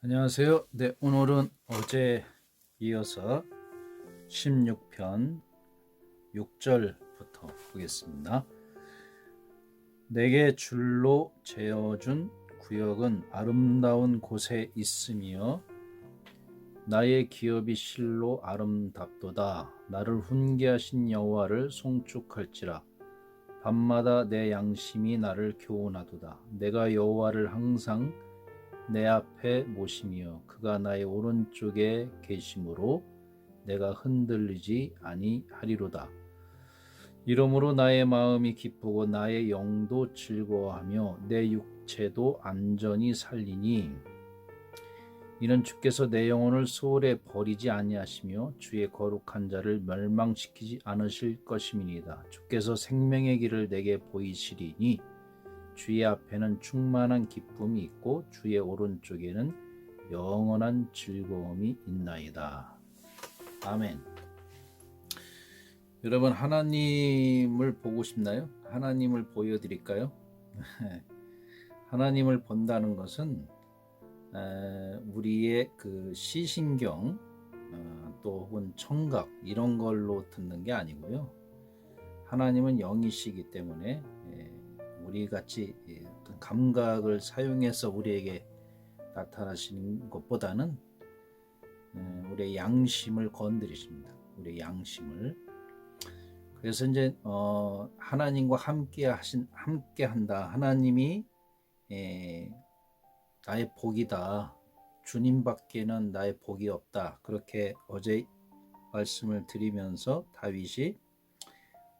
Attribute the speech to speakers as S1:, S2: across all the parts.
S1: 안녕하세요. 네, 오늘은 어제 이어서 16편 6절부터 보겠습니다. 내게 줄로 재어준 구역은 아름다운 곳에 있으며 나의 기업이 실로 아름답도다. 나를 훈계하신 여호와를 송축할지라. 밤마다 내 양심이 나를 교훈하도다. 내가 여호와를 항상 내 앞에 모시며 그가 나의 오른쪽에 계심으로 내가 흔들리지 아니하리로다. 이러므로 나의 마음이 기쁘고 나의 영도 즐거워하며 내 육체도 안전히 살리니 이는 주께서 내 영혼을 소홀히 버리지 아니하시며 주의 거룩한 자를 멸망시키지 않으실 것임이니이다. 주께서 생명의 길을 내게 보이시리니 주의 앞에는 충만한 기쁨이 있고 주의 오른쪽에는 영원한 즐거움이 있나이다. 아멘. 여러분, 하나님을 보고 싶나요? 하나님을 보여드릴까요? 하나님을 본다는 것은 우리의 그 시신경 또 혹은 청각 이런 걸로 듣는 게 아니고요. 하나님은 영이시기 때문에 우리 같이 어떤 감각을 사용해서 우리에게 나타나시는 것보다는 우리의 양심을 건드리십니다. 우리의 양심을. 그래서 이제 하나님과 함께한다. 하나님이 나의 복이다. 주님밖에는 나의 복이 없다. 그렇게 어제 말씀을 드리면서 다윗이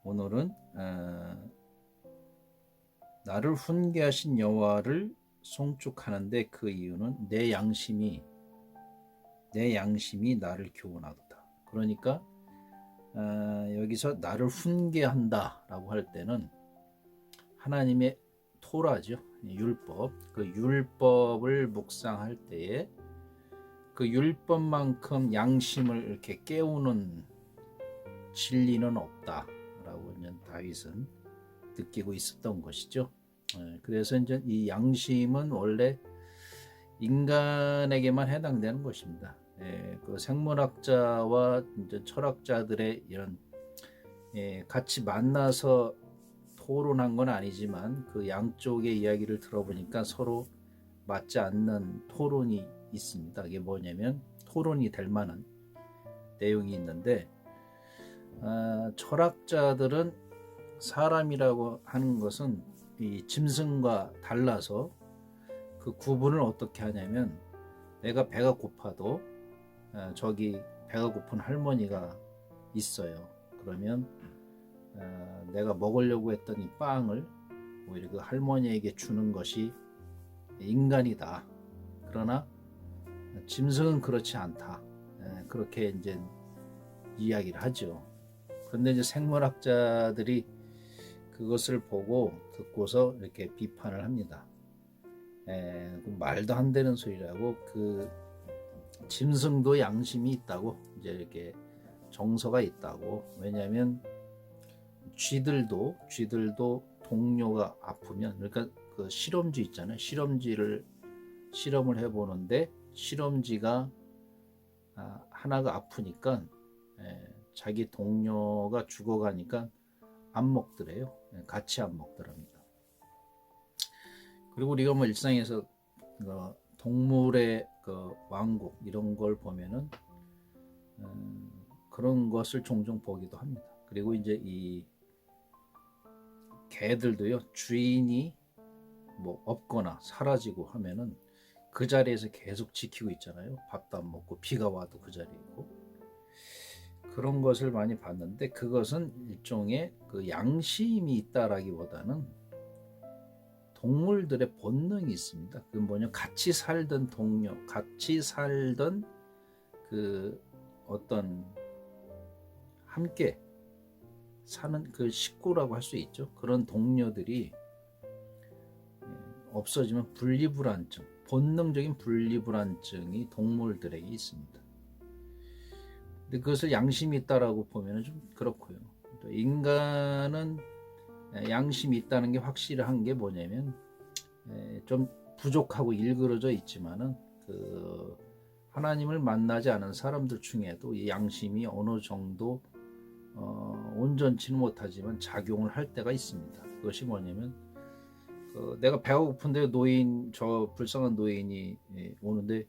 S1: 오늘은 나를 훈계하신 여호와를 송축하는데 그 이유는 내 양심이 나를 교훈하도다. 그러니까 여기서 나를 훈계한다 라고 할 때는 하나님의 토라죠. 율법. 그 율법을 묵상할 때에 그 율법만큼 양심을 이렇게 깨우는 진리는 없다 라고 다윗은 느끼고 있었던 것이죠. 그래서 이제 이 양심은 원래 인간에게만 해당되는 것입니다. 그 생물학자와 이제 철학자들의 이런 같이 만나서 토론한 건 아니지만 그 양쪽의 이야기를 들어보니까 서로 맞지 않는 토론이 있습니다. 이게 뭐냐면 토론이 될 만한 내용이 있는데 철학자들은 사람이라고 하는 것은 이 짐승과 달라서 그 구분을 어떻게 하냐면 내가 배가 고파도 저기 배가 고픈 할머니가 있어요. 그러면 내가 먹으려고 했던 이 빵을 오히려 그 할머니에게 주는 것이 인간이다. 그러나 짐승은 그렇지 않다. 그렇게 이제 이야기를 하죠. 그런데 이제 생물학자들이 그것을 보고 듣고서 이렇게 비판을 합니다. 말도 안 되는 소리라고. 그 짐승도 양심이 있다고, 이제 이렇게 정서가 있다고. 왜냐하면 쥐들도 동료가 아프면, 그러니까 그 실험쥐 있잖아요. 실험을 해보는데 실험쥐가 하나가 아프니까 자기 동료가 죽어가니까 안 먹더래요. 같이 안 먹더랍니다. 그리고 우리가 뭐 일상에서 동물의 그 왕국 이런 걸 보면은 그런 것을 종종 보기도 합니다. 그리고 이제 이 개들도요, 주인이 뭐 없거나 사라지고 하면은 그 자리에서 계속 지키고 있잖아요. 밥도 안 먹고 비가 와도 그 자리에 있고. 그런 것을 많이 봤는데 그것은 일종의 그 양심이 있다라기보다는 동물들의 본능이 있습니다. 그 뭐냐, 같이 살던 동료, 같이 살던 그 어떤 함께 사는 그 식구라고 할 수 있죠. 그런 동료들이 없어지면 분리불안증, 본능적인 분리불안증이 동물들에게 있습니다. 근데 그것을 양심이 있다라고 보면 좀 그렇고요. 또 인간은 양심이 있다는 게 확실한 게 뭐냐면 좀 부족하고 일그러져 있지만은 그 하나님을 만나지 않은 사람들 중에도 이 양심이 어느 정도 온전치는 못하지만 작용을 할 때가 있습니다. 그것이 뭐냐면 내가 배가 고픈데 저 불쌍한 노인이 오는데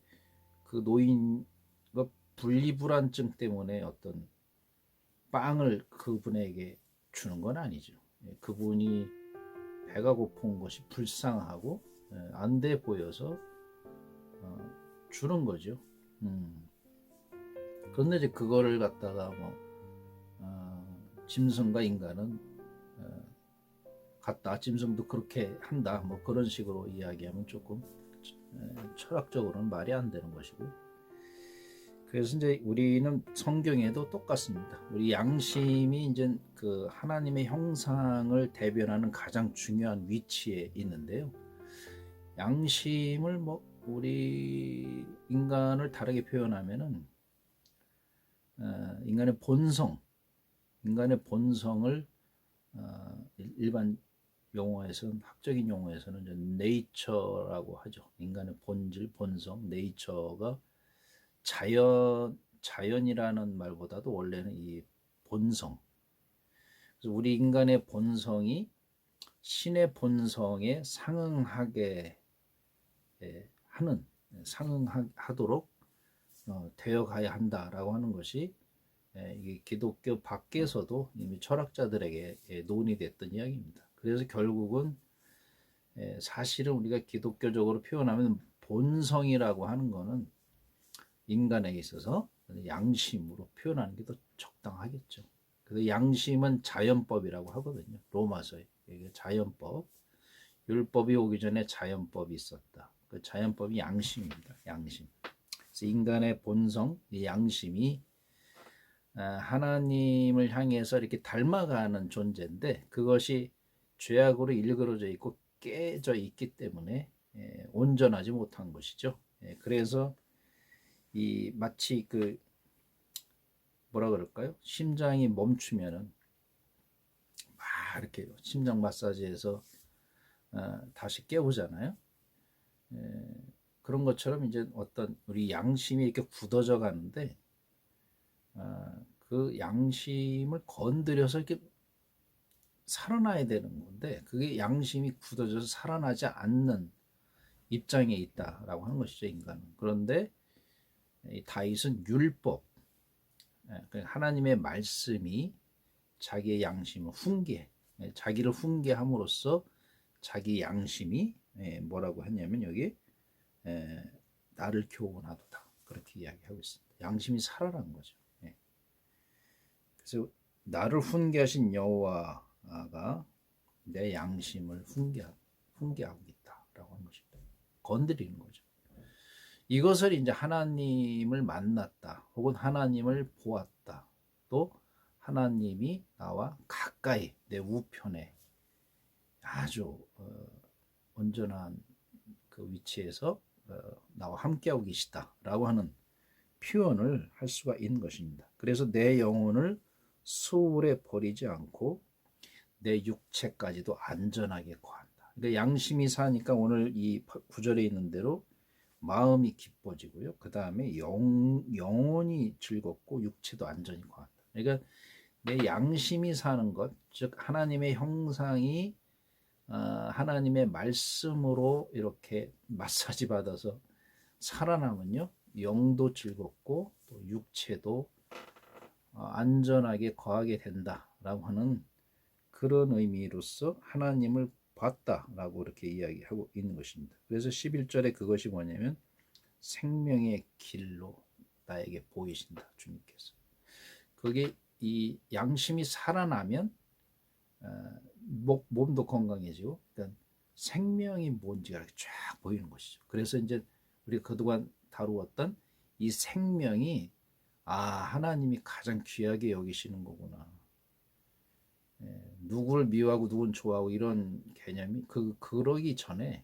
S1: 그 노인과 분리불안증 때문에 어떤 빵을 그분에게 주는 건 아니죠. 그분이 배가 고픈 것이 불쌍하고 안 돼 보여서 주는 거죠. 그런데 이제 그거를 갖다가 짐승과 인간은 같다. 짐승도 그렇게 한다. 뭐 그런 식으로 이야기하면 조금 철학적으로는 말이 안 되는 것이고. 그래서 이제 우리는 성경에도 똑같습니다. 우리 양심이 이제 그 하나님의 형상을 대변하는 가장 중요한 위치에 있는데요. 양심을 우리 인간을 다르게 표현하면은 인간의 본성을 일반 용어에서는 학적인 용어에서는 이제 네이처라고 하죠. 인간의 본질, 본성, 네이처가 자연이라는 말보다도 원래는 이 본성. 그래서 우리 인간의 본성이 신의 본성에 상응하게 상응하도록 되어가야 한다라고 하는 것이 이게 기독교 밖에서도 이미 철학자들에게 논의됐던 이야기입니다. 그래서 결국은 사실은 우리가 기독교적으로 표현하면 본성이라고 하는 것은 인간에게 있어서 양심으로 표현하는 게 더 적당하겠죠. 그래서 양심은 자연법이라고 하거든요. 로마서에 이게 자연법, 율법이 오기 전에 자연법이 있었다. 그 자연법이 양심입니다. 양심. 그래서 인간의 본성, 이 양심이 하나님을 향해서 이렇게 닮아가는 존재인데 그것이 죄악으로 일그러져 있고 깨져 있기 때문에 온전하지 못한 것이죠. 그래서 이 마치 그 뭐라 그럴까요? 심장이 멈추면은 막 이렇게 심장 마사지해서 다시 깨우잖아요. 그런 것처럼 이제 어떤 우리 양심이 이렇게 굳어져 가는데 그 양심을 건드려서 이렇게 살아나야 되는 건데 그게 양심이 굳어져서 살아나지 않는 입장에 있다라고 하는 것이죠, 인간은. 그런데 이 다윗은 율법, 하나님의 말씀이 자기의 양심을 자기를 훈계함으로써 자기 양심이 뭐라고 했냐면 여기 나를 교훈하도다 그렇게 이야기하고 있습니다. 양심이 살아난 거죠. 그래서 나를 훈계하신 여호와가 내 양심을 훈계하고 있다라고 하는 것입니다. 건드리는 거죠. 이것을 이제 하나님을 만났다, 혹은 하나님을 보았다, 또 하나님이 나와 가까이 내 우편에 아주 온전한 그 위치에서 나와 함께하고 계시다라고 하는 표현을 할 수가 있는 것입니다. 그래서 내 영혼을 수울에 버리지 않고 내 육체까지도 안전하게 거한다. 그러니까 양심이 사니까 오늘 이 구절에 있는 대로 마음이 기뻐지고요. 그 다음에 영혼이 즐겁고 육체도 안전히 거한다. 그러니까 내 양심이 사는 것, 즉 하나님의 형상이 하나님의 말씀으로 이렇게 마사지 받아서 살아나면요, 영도 즐겁고 또 육체도 안전하게 거하게 된다라고 하는 그런 의미로서 하나님을 봤다라고 이렇게 이야기하고 있는 것입니다. 그래서 11절에 그것이 뭐냐면 생명의 길로 나에게 보이신다, 주님께서. 그게 이 양심이 살아나면 몸도 건강해지고, 그러니까 생명이 뭔지가 이렇게 쫙 보이는 것이죠. 그래서 이제 우리가 그동안 다루었던 이 생명이 하나님이 가장 귀하게 여기시는 거구나. 누구를 미워하고 누구를 좋아하고 이런 개념이 그러기 전에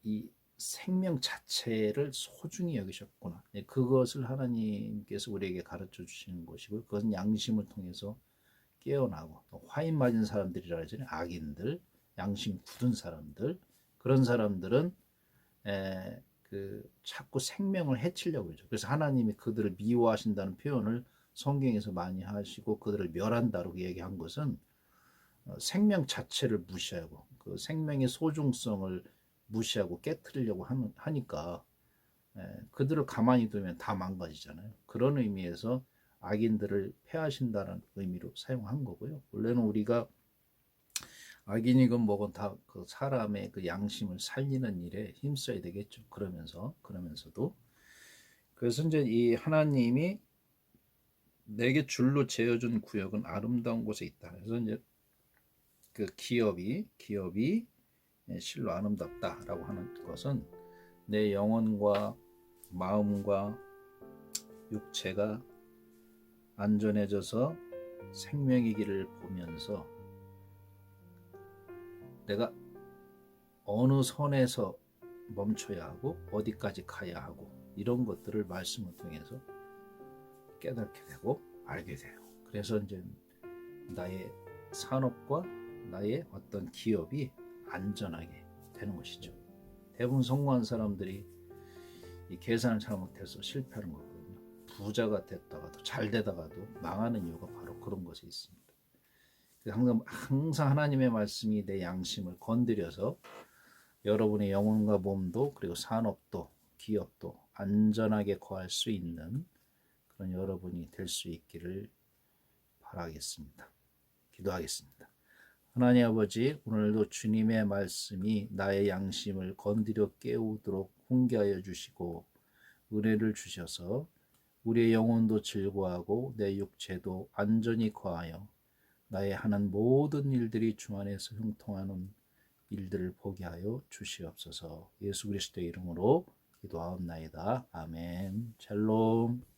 S1: 이 생명 자체를 소중히 여기셨구나. 그것을 하나님께서 우리에게 가르쳐 주시는 것이고, 그것은 양심을 통해서 깨어나고, 화인 맞은 사람들이라 하잖아요. 악인들, 양심 굳은 사람들, 그런 사람들은 그 자꾸 생명을 해치려고 그러죠. 그래서 하나님이 그들을 미워하신다는 표현을 성경에서 많이 하시고 그들을 멸한다고 얘기한 것은 생명 자체를 무시하고 그 생명의 소중성을 무시하고 깨트리려고 하니까 그들을 가만히 두면 다 망가지잖아요. 그런 의미에서 악인들을 패하신다는 의미로 사용한 거고요. 원래는 우리가 악인이건 뭐건 다 그 사람의 그 양심을 살리는 일에 힘써야 되겠죠. 그러면서도 그래서 이제 이 하나님이 내게 줄로 재어준 구역은 아름다운 곳에 있다. 그래서 이제 그 기업이 실로 아름답다라고 하는 것은 내 영혼과 마음과 육체가 안전해져서 생명의 길을 보면서 내가 어느 선에서 멈춰야 하고 어디까지 가야 하고 이런 것들을 말씀을 통해서 깨닫게 되고 알게 돼요. 그래서 이제 나의 산업과 나의 어떤 기업이 안전하게 되는 것이죠. 대부분 성공한 사람들이 이 계산을 잘못해서 실패하는 거거든요. 부자가 됐다가도 잘 되다가도 망하는 이유가 바로 그런 것에 있습니다. 항상 하나님의 말씀이 내 양심을 건드려서 여러분의 영혼과 몸도 그리고 산업도 기업도 안전하게 거할 수 있는 그런 여러분이 될 수 있기를 바라겠습니다. 기도하겠습니다. 하나님 아버지, 오늘도 주님의 말씀이 나의 양심을 건드려 깨우도록 훈계하여 주시고 은혜를 주셔서 우리의 영혼도 즐거워하고 내 육체도 안전히 거하여 나의 하는 모든 일들이 주 안에서 형통하는 일들을 보게 하여 주시옵소서. 예수 그리스도의 이름으로 기도하옵나이다. 아멘. 샬롬.